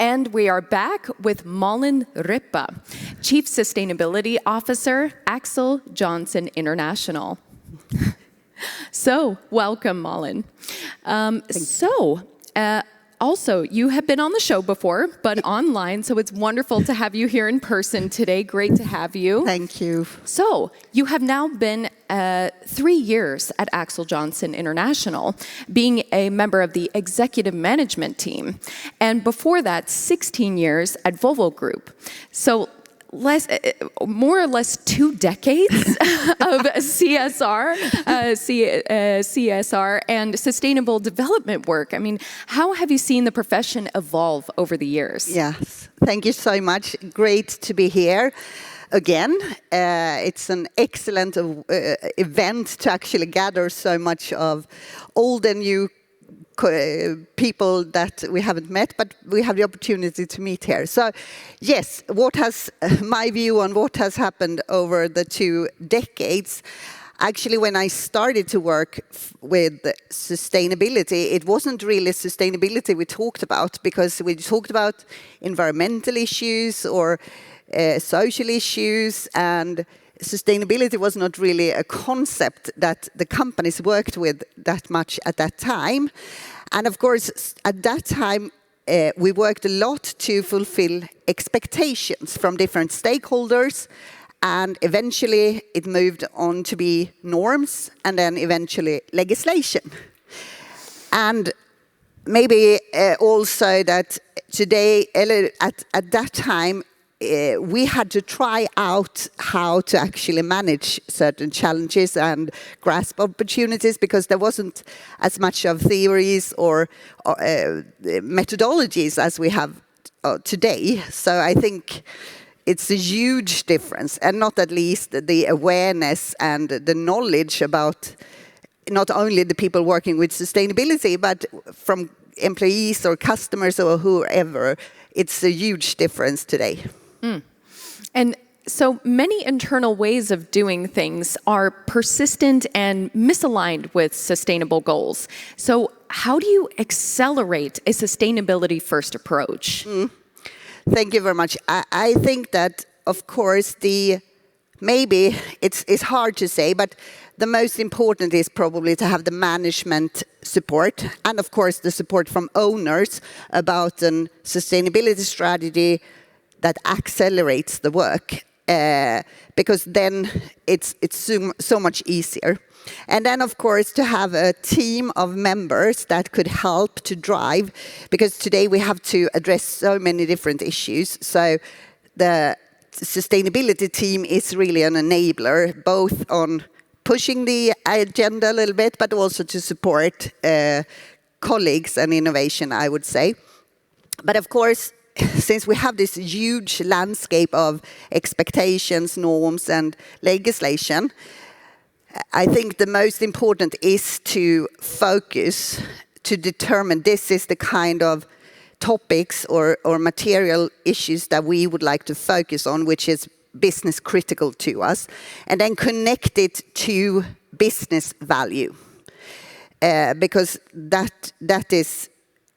And we are back with Malin Ripa, Chief Sustainability Officer, Axel Johnson International. So, welcome, Malin. Also, you have been on the show before, but online, so it's wonderful to have you here in person today. Great to have you. Thank you. So, you have now been 3 years at Axel Johnson International, being a member of the executive management team. And before that, 16 years at Volvo Group. So, more or less 2 decades of CSR and sustainable development work. I mean, how have you seen the profession evolve over the years? Yes, thank you so much. Great to be here again. It's an excellent event to actually gather so much of old and new people that we haven't met, but we have the opportunity to meet here. So, yes, my view on what has happened over the 2 decades. Actually, when I started to work with sustainability, it wasn't really sustainability we talked about, because we talked about environmental issues or social issues, and sustainability was not really a concept that the companies worked with that much at that time. And of course, at that time, we worked a lot to fulfill expectations from different stakeholders, and eventually it moved on to be norms and then eventually legislation. And maybe also that today, at that time, we had to try out how to actually manage certain challenges and grasp opportunities, because there wasn't as much of theories or methodologies as we have today. So I think it's a huge difference, and not at least the awareness and the knowledge about not only the people working with sustainability, but from employees or customers or whoever. It's a huge difference today. And so many internal ways of doing things are persistent and misaligned with sustainable goals. So how do you accelerate a sustainability-first approach? Thank you very much. I think that, of course, maybe it's hard to say, but the most important is probably to have the management support, and of course the support from owners about a sustainability strategy that accelerates the work, because then it's so much easier. And then, of course, to have a team of members that could help to drive, because today we have to address so many different issues. So the sustainability team is really an enabler, both on pushing the agenda a little bit, but also to support colleagues and innovation, I would say. But of course, since we have this huge landscape of expectations, norms, and legislation, I think the most important is to focus to determine this is the kind of topics or material issues that we would like to focus on, which is business critical to us, and then connect it to business value. Because that is,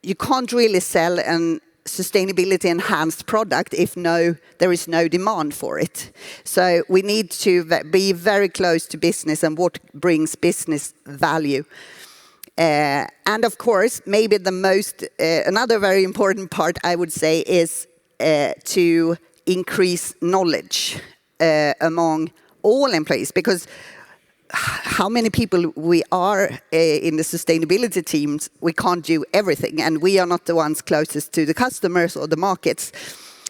you can't really sell an sustainability enhanced product if there is no demand for it. So we need to be very close to business and what brings business value. And of course, maybe another very important part, I would say, is to increase knowledge among all employees, because how many people we are in the sustainability teams, we can't do everything, and we are not the ones closest to the customers or the markets.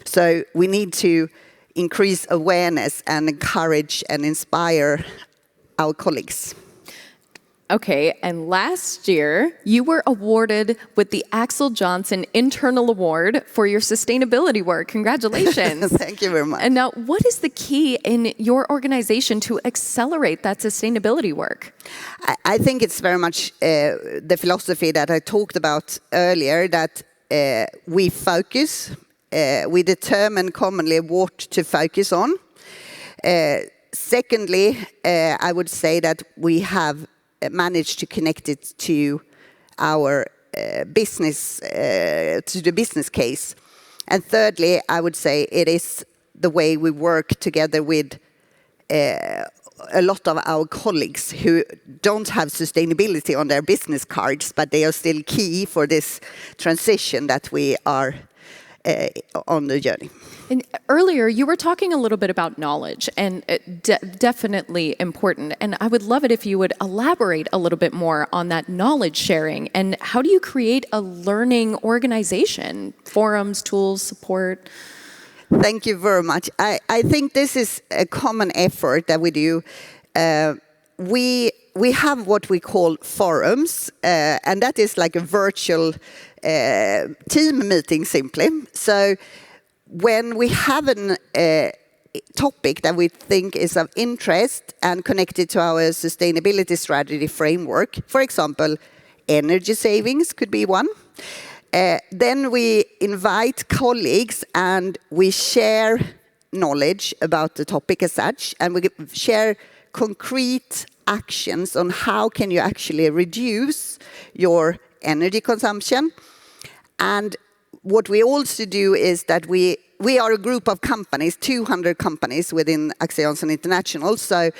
So we need to increase awareness and encourage and inspire our colleagues. Okay, and last year, you were awarded with the Axel Johnson Internal Award for your sustainability work. Congratulations. Thank you very much. And now, what is the key in your organization to accelerate that sustainability work? I think it's very much the philosophy that I talked about earlier, that we focus, we determine commonly what to focus on. Secondly, I would say that we have managed to connect it to our business, to the business case. And thirdly, I would say it is the way we work together with a lot of our colleagues who don't have sustainability on their business cards, but they are still key for this transition that we are on the journey. And earlier, you were talking a little bit about knowledge, and definitely important. And I would love it if you would elaborate a little bit more on that knowledge sharing. And how do you create a learning organization? Forums, tools, support? Thank you very much. I think this is a common effort that we do. We have what we call forums, and that is like a virtual team meeting simply. So when we have a topic that we think is of interest and connected to our sustainability strategy framework, for example, energy savings could be one, then we invite colleagues and we share knowledge about the topic as such, and we share concrete actions on how can you actually reduce your energy consumption. And what we also do is that we are a group of companies, 200 companies within Axel Johnson International, so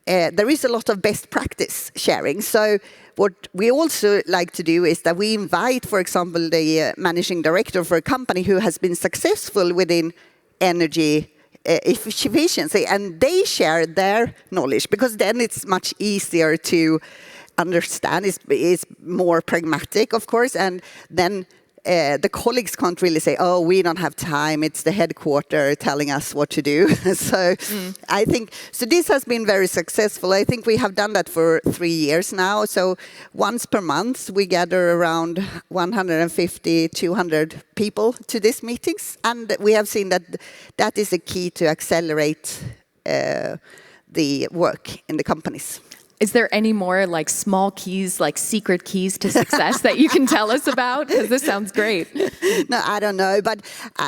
there is a lot of best practice sharing. So what we also like to do is that we invite, for example, the managing director for a company who has been successful within energy efficiency, and they share their knowledge, because then it's much easier to understand. It's more pragmatic, of course, and then the colleagues can't really say, oh, we don't have time, it's the headquarters telling us what to do. So I think, so this has been very successful. I think we have done that for 3 years now. So once per month, we gather around 150, 200 people to these meetings. And we have seen that that is a key to accelerate the work in the companies. Is there any more like small keys, like secret keys to success that you can tell us about? Because this sounds great. No, I don't know. But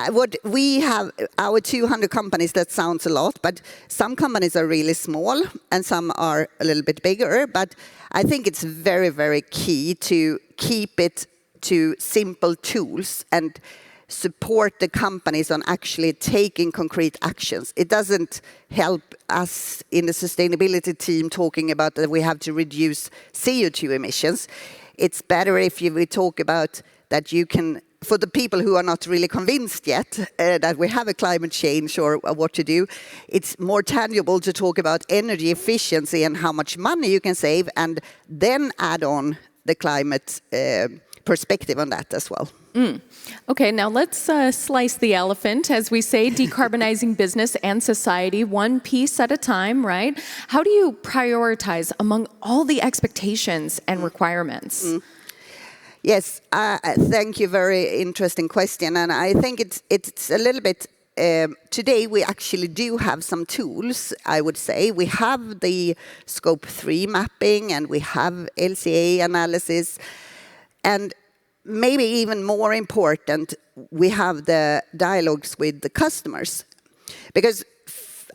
what we have, our 200 companies, that sounds a lot. But some companies are really small and some are a little bit bigger. But I think it's very, very key to keep it to simple tools and support the companies on actually taking concrete actions. It doesn't help us in the sustainability team talking about that we have to reduce CO2 emissions. It's better if we talk about that you can, for the people who are not really convinced yet that we have a climate change or what to do, it's more tangible to talk about energy efficiency and how much money you can save, and then add on the climate perspective on that as well. Okay, now let's slice the elephant, as we say, decarbonizing business and society, one piece at a time, right? How do you prioritize among all the expectations and requirements? Yes, thank you. Very interesting question. And I think it's a little bit, today we actually do have some tools, I would say. We have the Scope 3 mapping and we have LCA analysis. And maybe even more important, we have the dialogues with the customers. Because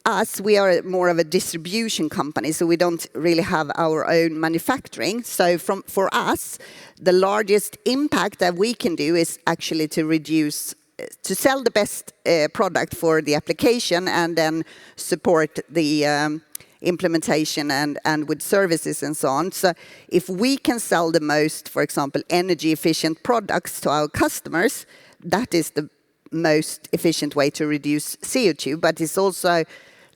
us, we are more of a distribution company, so we don't really have our own manufacturing. So for us, the largest impact that we can do is actually to reduce, to sell the best product for the application and then support the implementation and with services and so on. So if we can sell the most, for example, energy efficient products to our customers, that is the most efficient way to reduce CO2, but it's also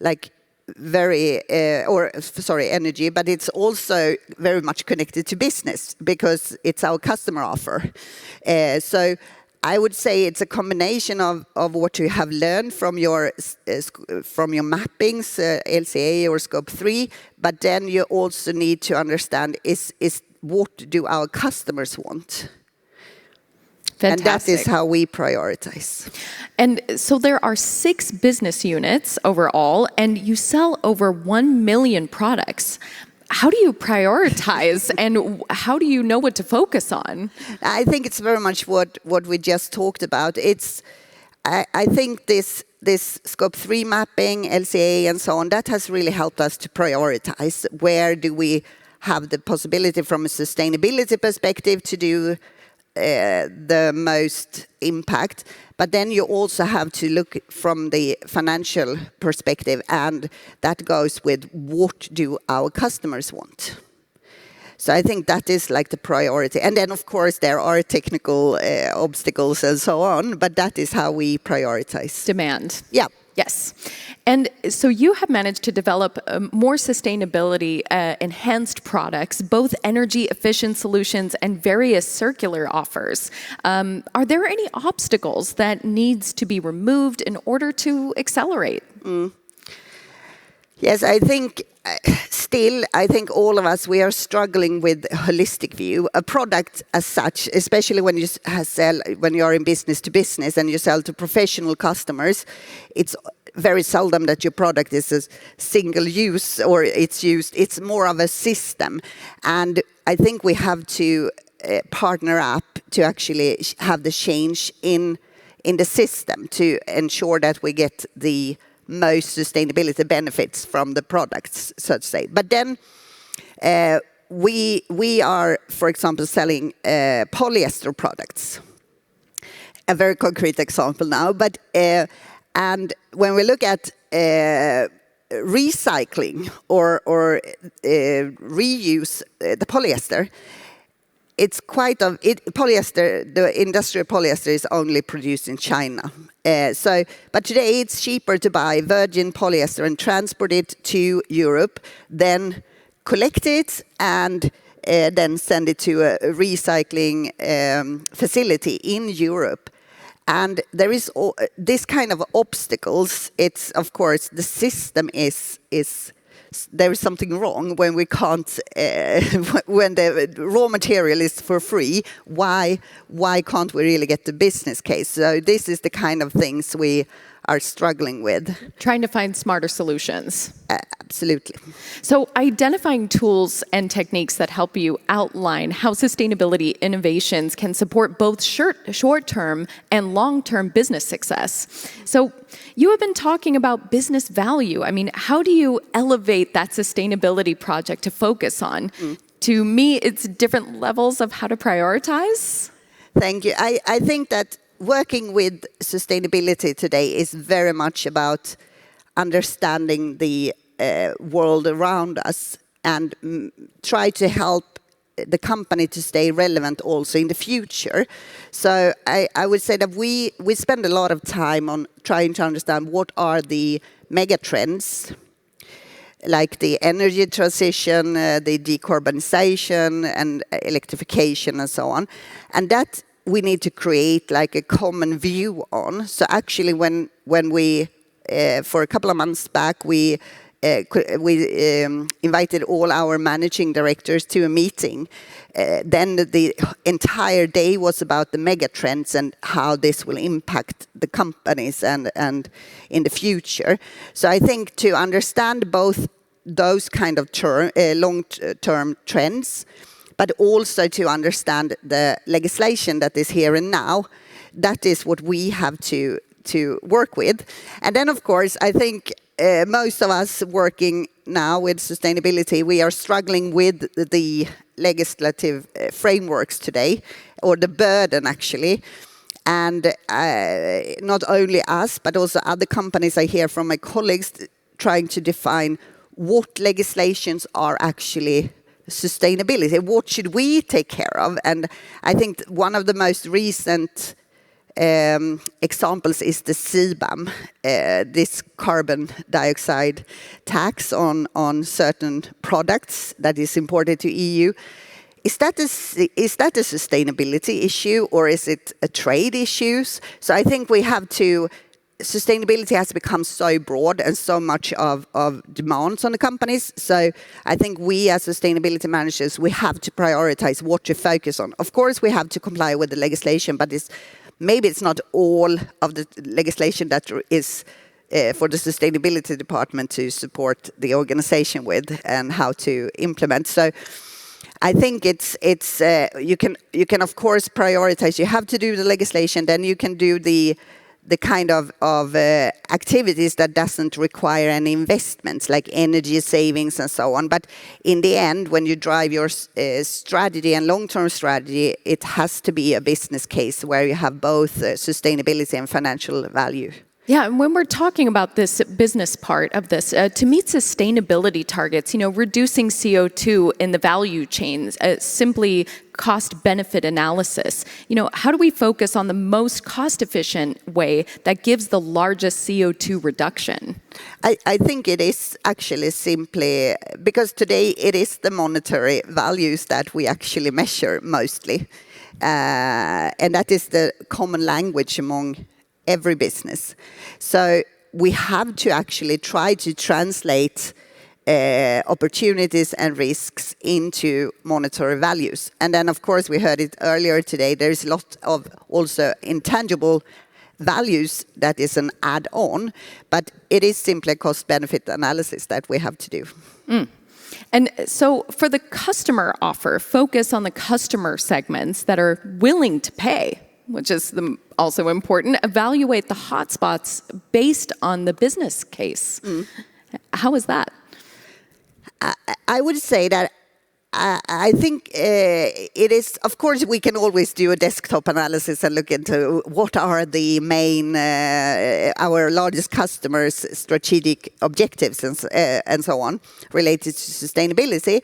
like energy, but it's also very much connected to business because it's our customer offer. So I would say it's a combination of what you have learned from your mappings, LCA or Scope 3, but then you also need to understand is what do our customers want? Fantastic. And that is how we prioritize. And so there are 6 business units overall, and you sell over 1 million products. How do you prioritize and how do you know what to focus on? I think it's very much what we just talked about. I think this Scope 3 mapping, LCA and so on, that has really helped us to prioritize where do we have the possibility from a sustainability perspective to do the most impact. But then you also have to look from the financial perspective, and that goes with what do our customers want. So I think that is like the priority. And then, of course, there are technical obstacles and so on, but that is how we prioritize. Demand. Yeah. Yes. And so you have managed to develop more sustainability enhanced products, both energy efficient solutions and various circular offers. Are there any obstacles that needs to be removed in order to accelerate? Yes, I think still, I think all of us, we are struggling with a holistic view. A product as such, especially when you sell, when you are in business to business and you sell to professional customers, it's very seldom that your product is a single use or it's more of a system. And I think we have to partner up to actually have the change in the system to ensure that we get the most sustainability benefits from the products, so to say. But then we are, for example, selling polyester products. A very concrete example now, but and when we look at recycling or reuse the polyester, it's quite polyester. The industrial polyester is only produced in China. But today it's cheaper to buy virgin polyester and transport it to Europe, then collect it and then send it to a recycling facility in Europe. And there is this kind of obstacles. It's, of course, the system is there is something wrong when we can't, when the raw material is for free. Why can't we really get the business case? So this is the kind of things we are struggling with. Trying to find smarter solutions. Absolutely. So identifying tools and techniques that help you outline how sustainability innovations can support both short-term and long-term business success. So you have been talking about business value. I mean, how do you elevate that sustainability project to focus on? To me, it's different levels of how to prioritize. Thank you. I think that working with sustainability today is very much about understanding the world around us and try to help the company to stay relevant also in the future. So I would say that we spend a lot of time on trying to understand what are the mega trends, like the energy transition, the decarbonization and electrification and so on. And that we need to create like a common view on. So actually when we, for a couple of months back, we invited all our managing directors to a meeting. Then the entire day was about the mega trends and how this will impact the companies and in the future. So I think to understand both those kind of long-term trends, but also to understand the legislation that is here and now, that is what we have to work with. And then, of course, I think most of us working now with sustainability, we are struggling with the legislative frameworks today, or the burden actually. And not only us, but also other companies, I hear from my colleagues trying to define what legislations are actually sustainability. What should we take care of? And I think one of the most recent examples is the CBAM, this carbon dioxide tax on certain products that is imported to EU. Is that a sustainability issue or is it a trade issue? So I think we have to. Sustainability has become so broad and so much of demands on the companies. So I think we as sustainability managers, we have to prioritize what to focus on. Of course, we have to comply with the legislation, but maybe it's not all of the legislation that is for the sustainability department to support the organization with and how to implement. So I think it's you can of course prioritize. You have to do the legislation, then you can do the the kind of activities that doesn't require any investments, like energy savings and so on. But in the end, when you drive your strategy and long-term strategy, it has to be a business case where you have both sustainability and financial value. Yeah, and when we're talking about this business part of this, to meet sustainability targets, reducing CO2 in the value chains, simply cost-benefit analysis, how do we focus on the most cost-efficient way that gives the largest CO2 reduction? I think it is actually simply, because today it is the monetary values that we actually measure mostly. And that is the common language among every business. So we have to actually try to translate opportunities and risks into monetary values. And then, of course, we heard it earlier today, there's a lot of also intangible values that is an add-on, but it is simply a cost-benefit analysis that we have to do. And so for the customer offer, focus on the customer segments that are willing to pay, which is also important. Evaluate the hotspots based on the business case. How is that? I would say that I think it is, of course, we can always do a desktop analysis and look into what are the main, our largest customers' strategic objectives and so on related to sustainability.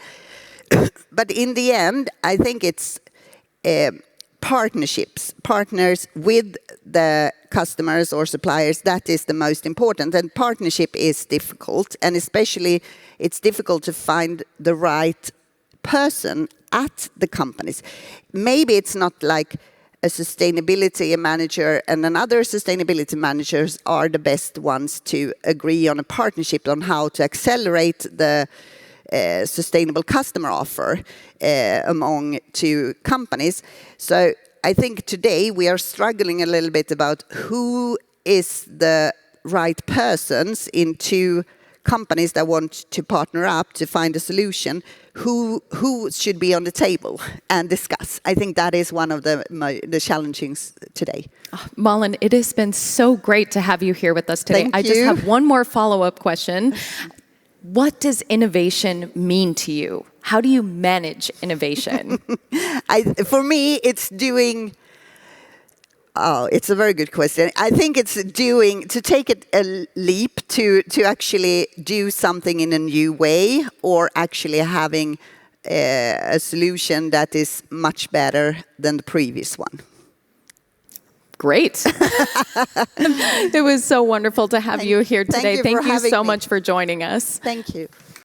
But in the end, I think it's partners with the customers or suppliers, that is the most important. And partnership is difficult, and especially it's difficult to find the right person at the companies. Maybe it's not like a sustainability manager and another sustainability managers are the best ones to agree on a partnership on how to accelerate the sustainable customer offer among two companies. So I think today we are struggling a little bit about who is the right persons in two companies that want to partner up to find a solution. Who should be on the table and discuss? I think that is one of the challenges today. Malin, it has been so great to have you here with us today. Thank I you. just have one more follow-up question. What does innovation mean to you? How do you manage innovation? For me, it's doing... Oh, it's a very good question. I think it's to take a leap to actually do something in a new way, or actually having a solution that is much better than the previous one. Great. It was so wonderful to have you here today. Thank you so me. much for joining us. Thank you.